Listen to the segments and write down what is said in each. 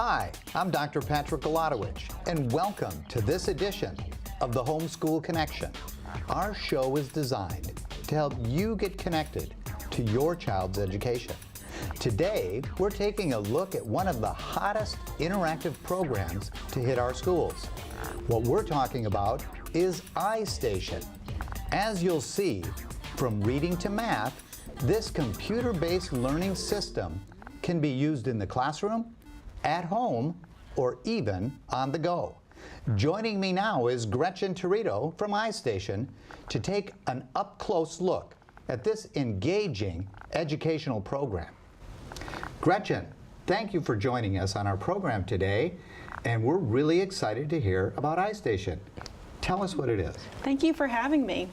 Hi, I'm Dr. Patrick Galatowitsch, and welcome to this edition of the Homeschool Connection. Our show is designed to help you get connected to your child's education. Today, we're taking a look at one of the hottest interactive programs to hit our schools. What we're talking about is Istation. As you'll see, from reading to math, this computer-based learning system can be used in the classroom, at home, or even on the go. Joining me now is Gretchen Torito from Istation to take an up-close look at this engaging educational program. Gretchen, thank you for joining us on our program today, and we're really excited to hear about Istation. Tell us what it is. Thank you for having me.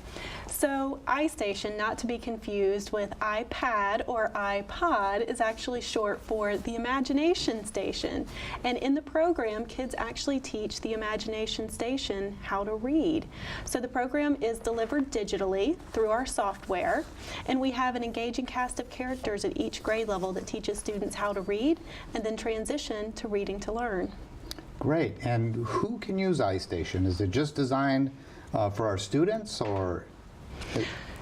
So Istation, not to be confused with iPad or iPod, is actually short for the Imagination Station. And in the program, kids actually teach the Imagination Station how to read. So the program is delivered digitally through our software, and we have an engaging cast of characters at each grade level that teaches students how to read and then transition to reading to learn. Great. And who can use Istation? Is it just designed for our students, or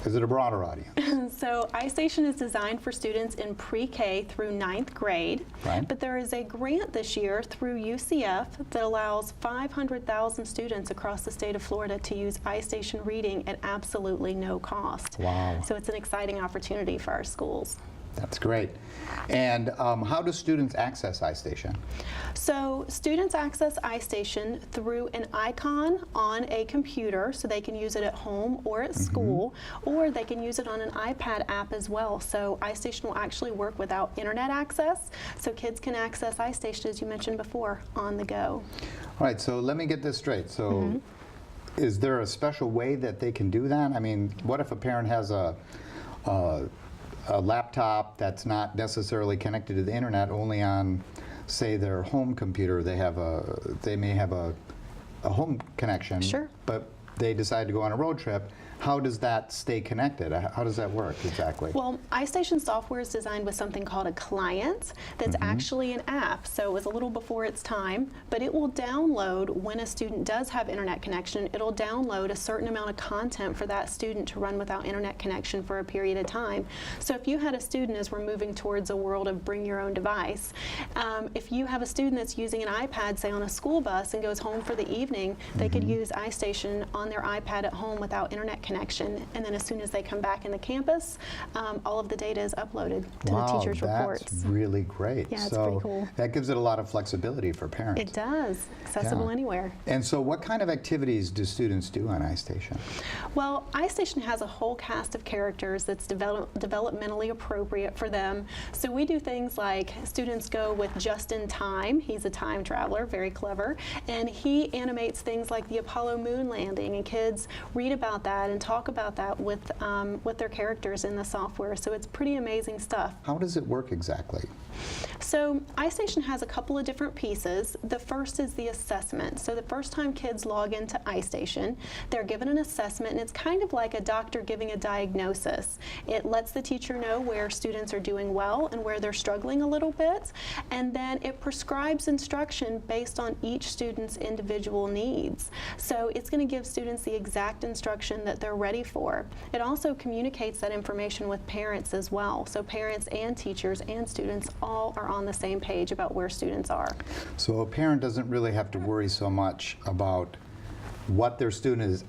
is it a broader audience? So Istation is designed for students in pre-K through 9th grade, right. But there is a grant this year through UCF that allows 500,000 students across the state of Florida to use Istation reading at absolutely no cost. Wow. So it's an exciting opportunity for our schools. That's great. And how do students access Istation? So students access Istation through an icon on a computer, so they can use it at home or at school, or they can use it on an iPad app as well. So Istation will actually work without internet access, so kids can access Istation, as you mentioned before, on the go. All right, so let me get this straight. So is there a special way that they can do that? I mean, what if a parent has a laptop that's not necessarily connected to the internet, only on, say, their home computer? They may have a home connection, Sure. but they decide to go on a road trip. How does that stay connected? How does that work exactly? Well, Istation software is designed with something called a client that's actually an app. So it was a little before its time, but it will download, when a student does have internet connection, it'll download a certain amount of content for that student to run without internet connection for a period of time. So if you had a student, as we're moving towards a world of bring your own device, if you have a student that's using an iPad, say on a school bus, and goes home for the evening, they could use Istation on their iPad at home without internet connection, and then as soon as they come back in the campus, all of the data is uploaded to the teacher's reports. That's really great. Yeah, it's so pretty cool. That gives it a lot of flexibility for parents. It does. Accessible anywhere. And so what kind of activities do students do on Istation? Well, Istation has a whole cast of characters that's developmentally appropriate for them. So we do things like students go with Just in Time. He's a time traveler, very clever, and he animates things like the Apollo moon landing, and kids read about that and talk about that with their characters in the software. So it's pretty amazing stuff. How does it work exactly? So Istation has a couple of different pieces. The first is the assessment. So the first time kids log into Istation, they're given an assessment, and it's kind of like a doctor giving a diagnosis. It lets the teacher know where students are doing well and where they're struggling a little bit, and then it prescribes instruction based on each student's individual needs. So it's going to give students the exact instruction that they're ready for. It also communicates that information with parents as well. So parents and teachers and students all are on the same page about where students are. So a parent doesn't really have to worry so much about what their student is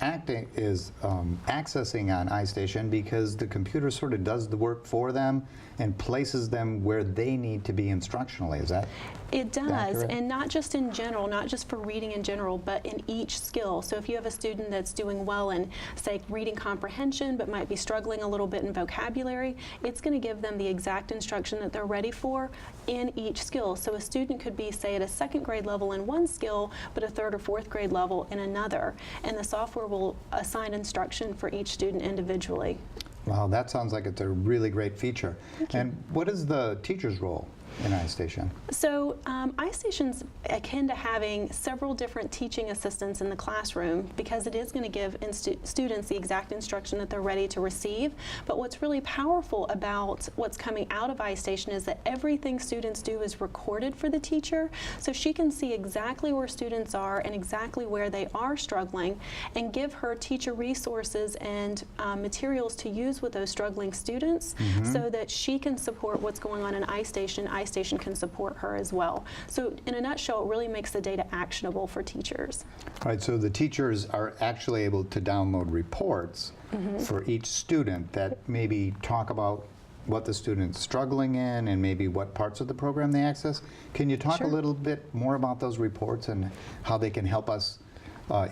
accessing on Istation, because the computer sort of does the work for them and places them where they need to be instructionally. Is that It does, accurate? and not just in general, not just for reading in general, but in each skill. So if you have a student that's doing well in, say, reading comprehension, but might be struggling a little bit in vocabulary, it's going to give them the exact instruction that they're ready for in each skill. So a student could be, say, at a 2nd grade level in one skill, but a 3rd or 4th grade level in another. And the software will assign instruction for each student individually. Wow, that sounds like it's a really great feature. And what is the teacher's role in Istation? So Istation's akin to having several different teaching assistants in the classroom because it is going to give students the exact instruction that they're ready to receive. But what's really powerful about what's coming out of Istation is that everything students do is recorded for the teacher, so she can see exactly where students are and exactly where they are struggling and give her teacher resources and materials to use with those struggling students so that she can support what's going on in Istation. Istation can support her as well. So in a nutshell, it really makes the data actionable for teachers. All right, so the teachers are actually able to download reports for each student that maybe talk about what the student's struggling in and maybe what parts of the program they access. Can you talk a little bit more about those reports and how they can help us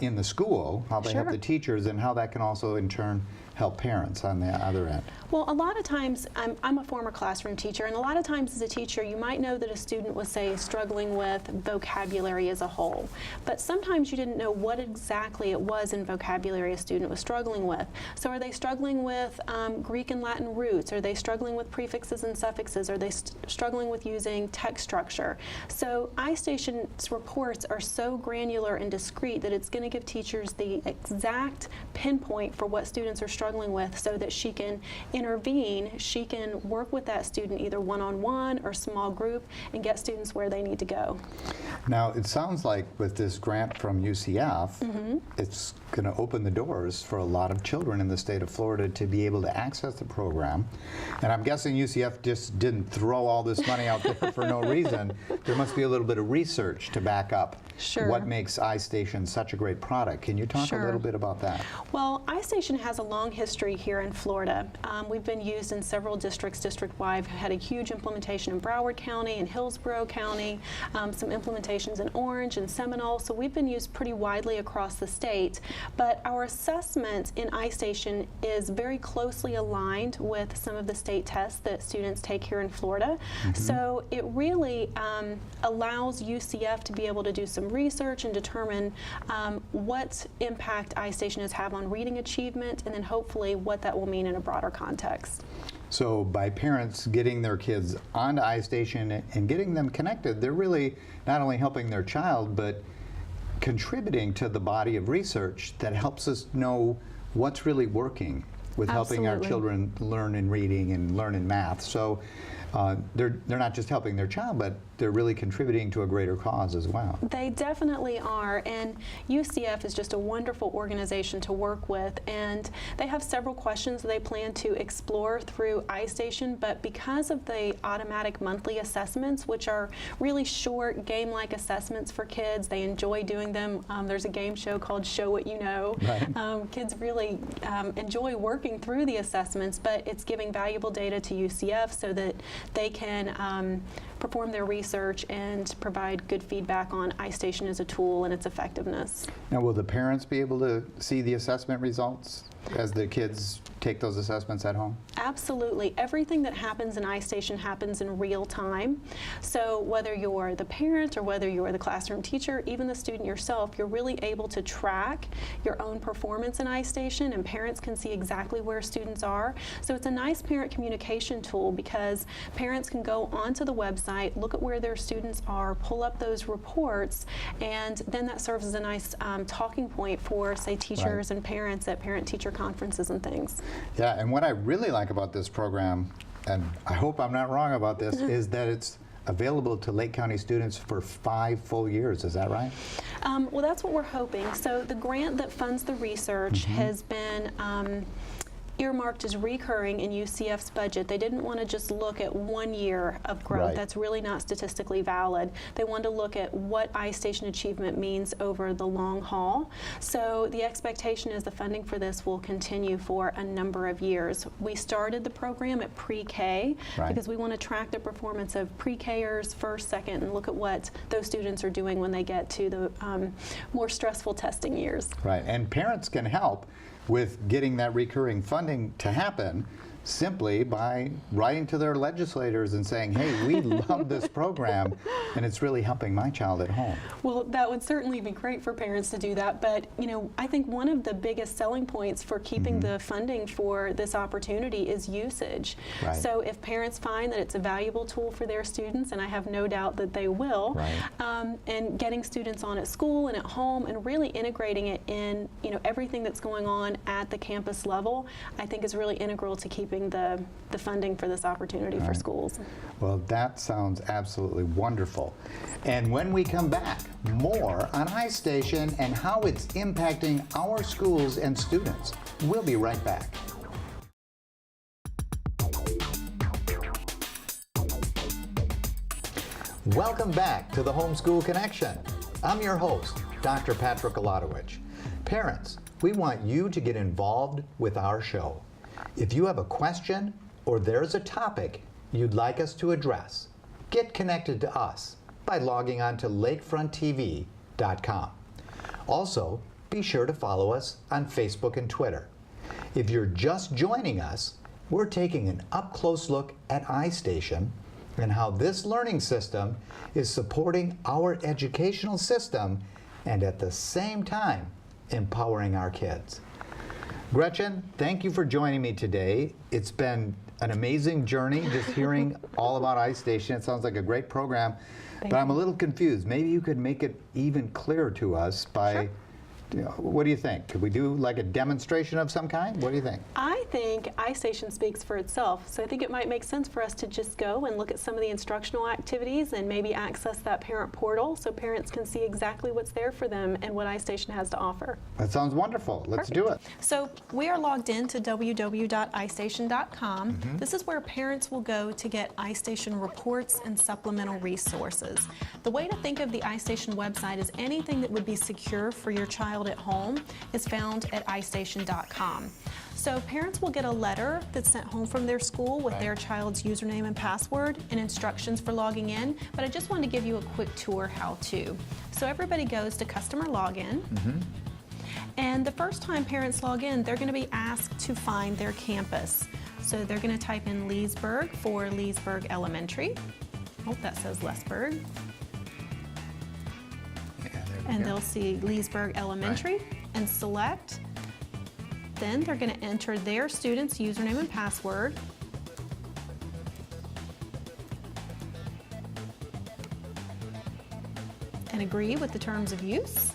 in the school, how they help the teachers, and how that can also in turn help parents on the other end? Well, a lot of times, I'm a former classroom teacher, and a lot of times as a teacher, you might know that a student was, say, struggling with vocabulary as a whole. But sometimes you didn't know what exactly it was in vocabulary a student was struggling with. So are they struggling with Greek and Latin roots? Are they struggling with prefixes and suffixes? Are they struggling with using text structure? So Istation's reports are so granular and discrete that it's going to give teachers the exact pinpoint for what students are struggling with so that she can intervene, she can work with that student either one-on-one or small group and get students where they need to go. Now, it sounds like with this grant from UCF, it's going to open the doors for a lot of children in the state of Florida to be able to access the program. And I'm guessing UCF just didn't throw all this money out there for no reason. There must be a little bit of research to back up what makes Istation such a great product. Can you talk a little bit about that? Well, Istation has a long history here in Florida. We've been used in several districts district-wide. We've had a huge implementation in Broward County and Hillsborough County, some implementations in Orange and Seminole, so we've been used pretty widely across the state. But our assessment in Istation is very closely aligned with some of the state tests that students take here in Florida. So it really allows UCF to be able to do some research and determine what impact Istation has had on reading achievement, and then hopefully what that will mean in a broader context. So by parents getting their kids onto Istation and getting them connected, they're really not only helping their child, but contributing to the body of research that helps us know what's really working with helping our children learn in reading and learn in math. So they're not just helping their child, but they're really contributing to a greater cause as well. They definitely are, and UCF is just a wonderful organization to work with, and they have several questions that they plan to explore through Istation, but because of the automatic monthly assessments, which are really short game-like assessments for kids, they enjoy doing them. There's a game show called Show What You Know. Kids really enjoy working through the assessments, but it's giving valuable data to UCF so that they can perform their research and provide good feedback on Istation as a tool and its effectiveness. Now, will the parents be able to see the assessment results as the kids take those assessments at home? Absolutely. Everything that happens in Istation happens in real time. So whether you're the parent or whether you're the classroom teacher, even the student yourself, you're really able to track your own performance in Istation, and parents can see exactly where students are. So it's a nice parent communication tool because parents can go onto the website, look at where their students are, pull up those reports, and then that serves as a nice talking point for, say, teachers and parents at parent-teacher conferences and things. Yeah, and what I really like about this program, and I hope I'm not wrong about this, is that it's available to Lake County students for 5 full years. Is that right? Well, that's what we're hoping. So the grant that funds the research has been earmarked as recurring in UCF's budget. They didn't want to just look at 1 year of growth. That's really not statistically valid. They wanted to look at what Istation achievement means over the long haul. So the expectation is the funding for this will continue for a number of years. We started the program at pre-K because we want to track the performance of pre-Kers first, second, and look at what those students are doing when they get to the more stressful testing years. Right, and parents can help with getting that recurring funding to happen simply by writing to their legislators and saying, hey, we love this program and it's really helping my child at home. Well, that would certainly be great for parents to do that, but I think one of the biggest selling points for keeping the funding for this opportunity is usage. Right. So if parents find that it's a valuable tool for their students, and I have no doubt that they will, and getting students on at school and at home and really integrating it in everything that's going on at the campus level, I think is really integral to keeping the funding for this opportunity for schools. Well, that sounds absolutely wonderful. And when we come back, more on Istation and how it's impacting our schools and students. We'll be right back. Welcome back to the Homeschool Connection. I'm your host, Dr. Patrick Galatowitsch. Parents, we want you to get involved with our show. If you have a question or there's a topic you'd like us to address, get connected to us by logging on to lakefronttv.com. Also, be sure to follow us on Facebook and Twitter. If you're just joining us, we're taking an up-close look at Istation and how this learning system is supporting our educational system and at the same time empowering our kids. Gretchen, thank you for joining me today. It's been an amazing journey just hearing all about Istation. It sounds like a great program, but I'm a little confused. Maybe you could make it even clearer to us by what do you think? Could we do like a demonstration of some kind? What do you think? I think Istation speaks for itself, so I think it might make sense for us to just go and look at some of the instructional activities and maybe access that parent portal so parents can see exactly what's there for them and what Istation has to offer. That sounds wonderful. Let's do it. So we are logged into www.istation.com. This is where parents will go to get Istation reports and supplemental resources. The way to think of the Istation website is anything that would be secure for your child at home is found at istation.com. So parents will get a letter that's sent home from their school with their child's username and password and instructions for logging in, but I just wanted to give you a quick tour how to. So everybody goes to customer login, and the first time parents log in, they're going to be asked to find their campus. So they're going to type in Leesburg for Leesburg Elementary. Oh, that says Leesburg. And they'll see Leesburg Elementary and select. Then they're going to enter their student's username and password. And agree with the terms of use.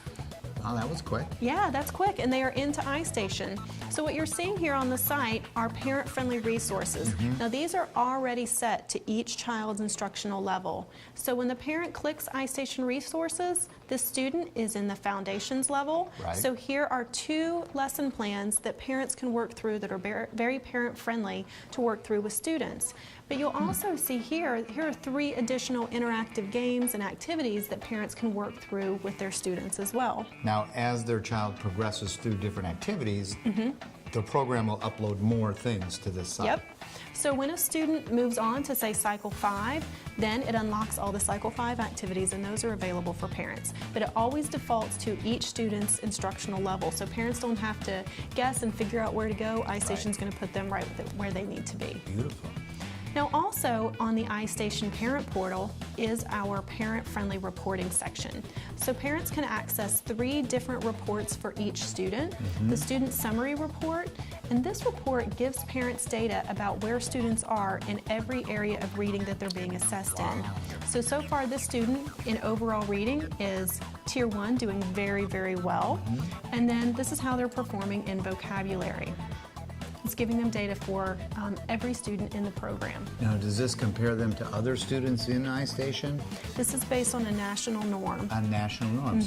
Oh, that was quick. Yeah, that's quick, and they are into Istation. So what you're seeing here on the site are parent-friendly resources. Now these are already set to each child's instructional level. So when the parent clicks Istation resources, the student is in the foundations level. So here are 2 lesson plans that parents can work through that are very parent-friendly to work through with students. But you'll also see here are 3 additional interactive games and activities that parents can work through with their students as well. Now, as their child progresses through different activities, the program will upload more things to this site. Yep. So when a student moves on to, say, Cycle 5, then it unlocks all the Cycle 5 activities, and those are available for parents. But it always defaults to each student's instructional level, so parents don't have to guess and figure out where to go. Istation's going to put them right where they need to be. Beautiful. Now also on the Istation parent portal is our parent-friendly reporting section. So parents can access 3 different reports for each student. The student summary report, and this report gives parents data about where students are in every area of reading that they're being assessed in. So far this student in overall reading is Tier 1, doing very, very well. And then this is how they're performing in vocabulary. It's giving them data for every student in the program. Now, does this compare them to other students in Istation? This is based on a national norm. A national norm,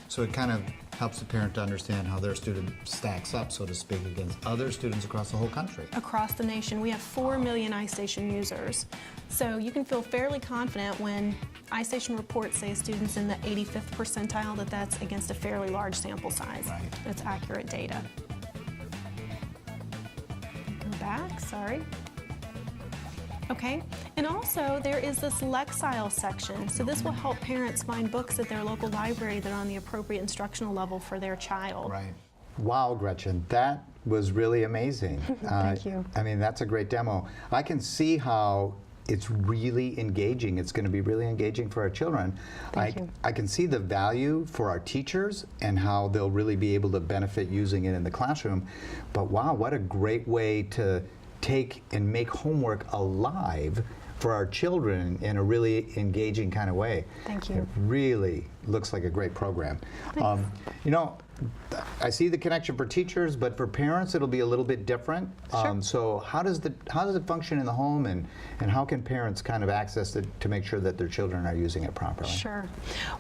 so it kind of helps the parent to understand how their student stacks up, so to speak, against other students across the whole country. Across the nation, we have 4 million Istation users. So you can feel fairly confident when Istation reports say students in the 85th percentile that's against a fairly large sample size. That's accurate data. Back, sorry. Okay, and also there is this Lexile section. So this will help parents find books at their local library that are on the appropriate instructional level for their child. Wow, Gretchen, that was really amazing. Thank you. I mean, that's a great demo. I can see how it's really engaging. It's going to be really engaging for our children. Thank you. I can see the value for our teachers and how they'll really be able to benefit using it in the classroom. But wow, what a great way to take and make homework alive for our children in a really engaging kind of way. Thank you. It really looks like a great program. You know, I see the connection for teachers, but for parents it'll be a little bit different. Sure. So how does it function in the home, and how can parents kind of access it to make sure that their children are using it properly? Sure.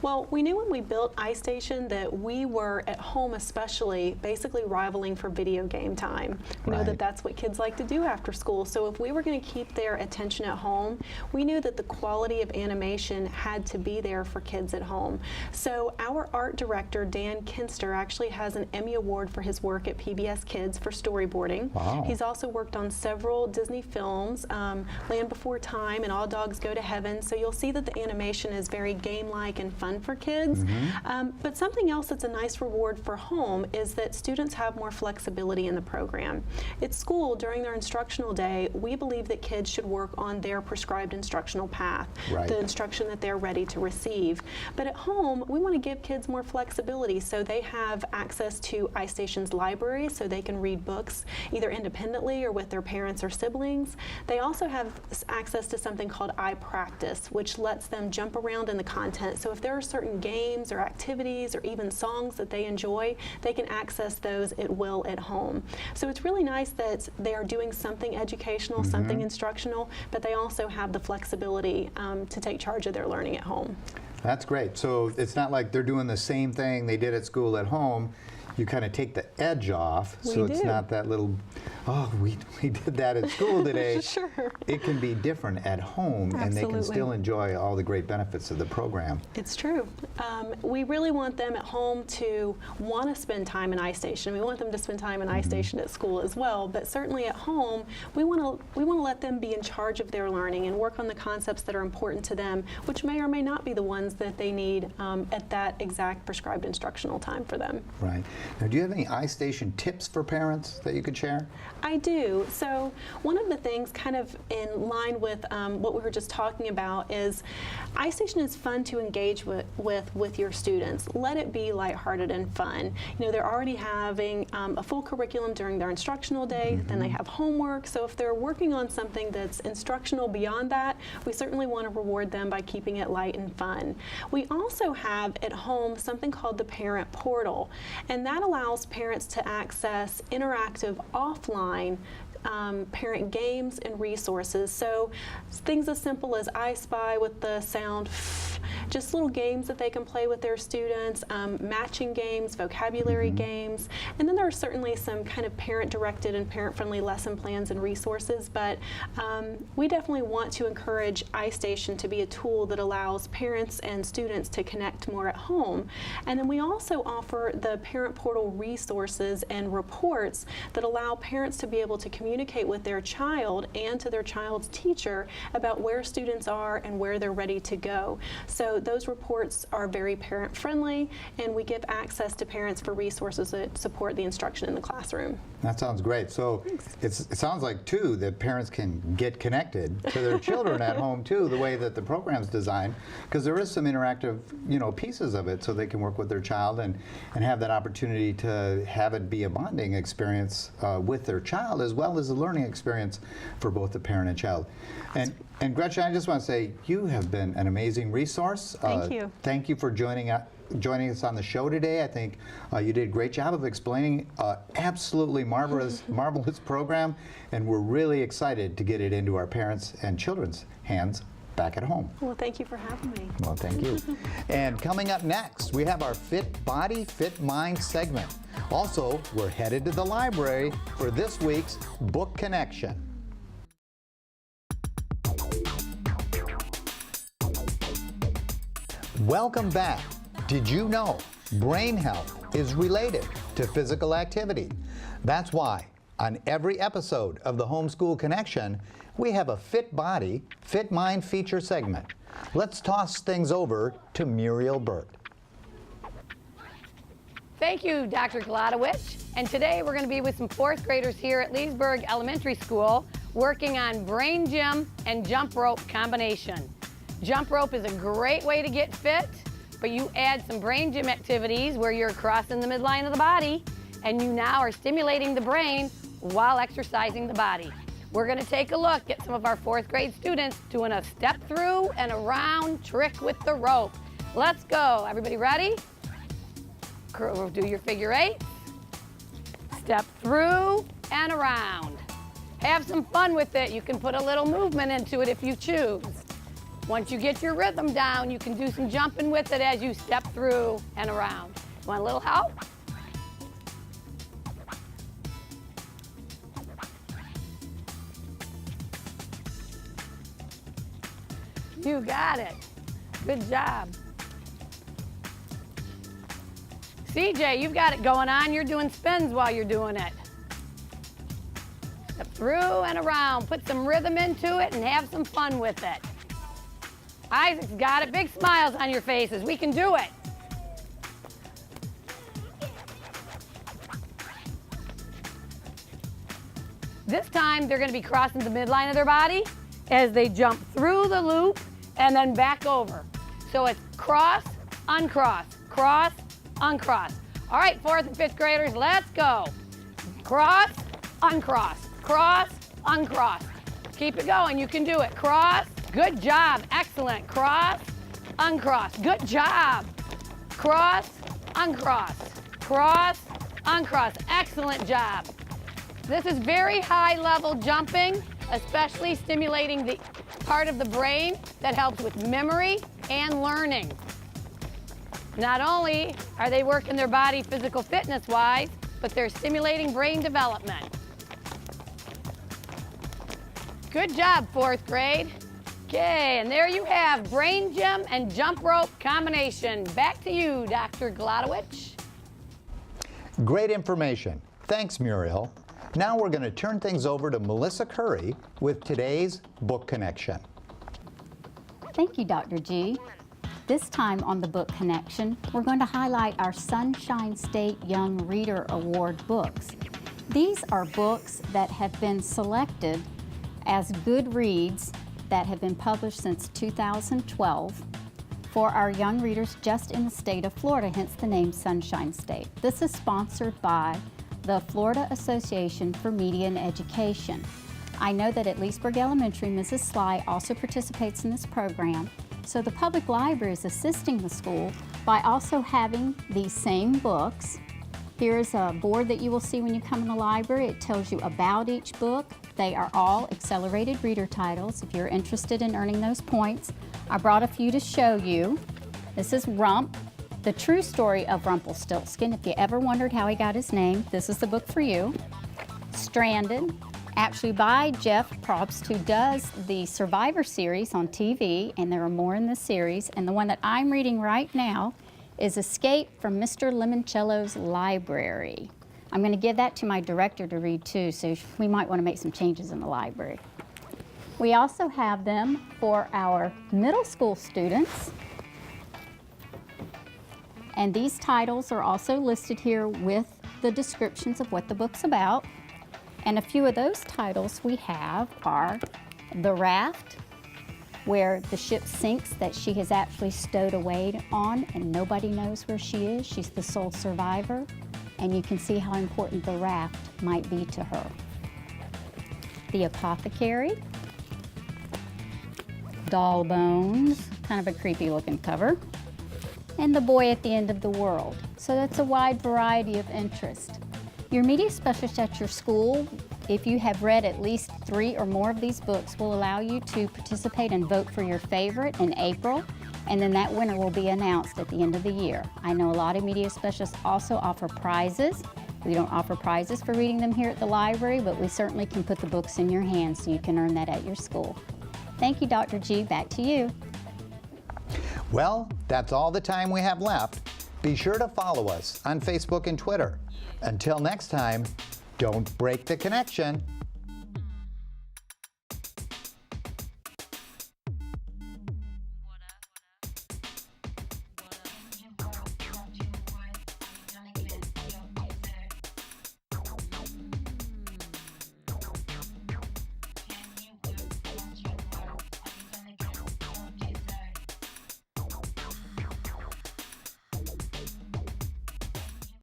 Well, we knew when we built Istation that we were at home especially basically rivaling for video game time. We know Right. that that's what kids like to do after school. So if we were going to keep their attention at home, we knew that the quality of animation had to be there for kids at home. So our art director, Dan Kinster, actually has an Emmy Award for his work at PBS Kids for storyboarding. Wow. He's also worked on several Disney films, Land Before Time and All Dogs Go to Heaven. So you'll see that the animation is very game-like and fun for kids. But something else that's a nice reward for home is that students have more flexibility in the program. At school, during their instructional day, we believe that kids should work on their prescribed instructional path, Right. the instruction that they're ready to receive. But at home, we want to give kids more flexibility, so they have access to Istation's library, so they can read books either independently or with their parents or siblings. They also have access to something called iPractice, which lets them jump around in the content. So if there are certain games or activities or even songs that they enjoy, they can access those at will at home. So it's really nice that they are doing something educational, something instructional, but they also have the flexibility to take charge of their learning at home. That's great. So it's not like they're doing the same thing they did at school at home. You kind of take the edge off, so it's do. not that little, oh, we did that at school today. Sure. It can be different at home, and they can Absolutely. still enjoy all the great benefits of the program. It's true. We really want them at home to want to spend time in Istation. We want them to spend time in Istation at school as well, but certainly at home, we want to let them be in charge of their learning and work on the concepts that are important to them, which may or may not be the ones that they need at that exact prescribed instructional time for them. Right. Now, do you have any Istation tips for parents that you could share? I do. So one of the things kind of in line with what we were just talking about is Istation is fun to engage with your students. Let it be lighthearted and fun. You know, they're already having a full curriculum during their instructional day, then they have homework. So if they're working on something that's instructional beyond that, we certainly want to reward them by keeping it light and fun. We also have at home something called the Parent Portal, and that allows parents to access interactive offline parent games and resources. So things as simple as I Spy with the sound, just little games that they can play with their students, matching games, vocabulary games, and then there are certainly some kind of parent-directed and parent-friendly lesson plans and resources, but we definitely want to encourage Istation to be a tool that allows parents and students to connect more at home. And then we also offer the Parent Portal resources and reports that allow parents to be able to communicate with their child and to their child's teacher about where students are and where they're ready to go. So those reports are very parent-friendly, and we give access to parents for resources that support the instruction in the classroom. That sounds great. So it sounds like, too, that parents can get connected to their children at home, too, the way that the program's designed, because there is some interactive, pieces of it so they can work with their child and have that opportunity to have it be a bonding experience with their child, as well as a learning experience for both the parent and child. And Gretchen, I just want to say you have been an amazing resource. Thank you. Thank you for joining us on the show today. I think you did a great job of explaining absolutely marvelous program, and we're really excited to get it into our parents' and children's hands back at home. Well, thank you for having me. Well, thank you. And coming up next, we have our Fit Body, Fit Mind segment. Also, we're headed to the library for this week's Book Connection. Welcome back. Did you know brain health is related to physical activity? That's why on every episode of the Homeschool Connection, we have a Fit Body, Fit Mind feature segment. Let's toss things over to Muriel Burt. Thank you, Dr. Galatowitsch. And today we're going to be with some fourth graders here at Leesburg Elementary School working on brain gym and jump rope combination. Jump rope is a great way to get fit, but you add some brain gym activities where you're crossing the midline of the body and you now are stimulating the brain while exercising the body. We're going to take a look at some of our fourth grade students doing a step through and around trick with the rope. Let's go. Everybody ready? Do your figure eight. Step through and around. Have some fun with it. You can put a little movement into it if you choose. Once you get your rhythm down, you can do some jumping with it as you step through and around. Want a little help? You got it. Good job. CJ, you've got it going on. You're doing spins while you're doing it. Step through and around. Put some rhythm into it and have some fun with it. Isaac's got it. Big smiles on your faces. We can do it. This time, they're going to be crossing the midline of their body as they jump through the loop and then back over. So it's cross, uncross, cross, uncross. All right, fourth and fifth graders, let's go. Cross, uncross, cross, uncross. Keep it going, you can do it. Cross, good job, excellent. Cross, uncross, good job. Cross, uncross, cross, uncross, excellent job. This is very high level jumping, especially stimulating the part of the brain that helps with memory and learning. Not only are they working their body physical fitness wise, but they're stimulating brain development. Good job, fourth grade. Okay, and there you have brain gym and jump rope combination. Back to you, Dr. Galatowitsch. Great information. Thanks, Muriel. Now we're going to turn things over to Melissa Curry with today's book connection. Thank you, Dr. G. This time on the Book Connection, we're going to highlight our Sunshine State Young Reader Award books. These are books that have been selected as good reads that have been published since 2012 for our young readers just in the state of Florida, hence the name Sunshine State. This is sponsored by the Florida Association for Media and Education. I know that at Leesburg Elementary, Mrs. Sly also participates in this program. So the public library is assisting the school by also having these same books. Here's a board that you will see when you come in the library. It tells you about each book. They are all accelerated reader titles if you're interested in earning those points. I brought a few to show you. This is Rump, the true story of Rumpelstiltskin. If you ever wondered how he got his name, this is the book for you. Stranded, actually by Jeff Probst, who does the Survivor series on TV, and there are more in this series. And the one that I'm reading right now is Escape from Mr. Limoncello's Library. I'm going to give that to my director to read too, so we might want to make some changes in the library. We also have them for our middle school students. And these titles are also listed here with the descriptions of what the book's about. And a few of those titles we have are The Raft, where the ship sinks that she has actually stowed away on and nobody knows where she is. She's the sole survivor, and you can see how important the raft might be to her. The Apothecary, Doll Bones, kind of a creepy looking cover, and The Boy at the End of the World. So that's a wide variety of interest. Your media specialist at your school, if you have read at least 3 or more of these books, will allow you to participate and vote for your favorite in April, and then that winner will be announced at the end of the year. I know a lot of media specialists also offer prizes. We don't offer prizes for reading them here at the library, but we certainly can put the books in your hands so you can earn that at your school. Thank you, Dr. G. Back to you. Well, that's all the time we have left. Be sure to follow us on Facebook and Twitter. Until next time, don't break the connection.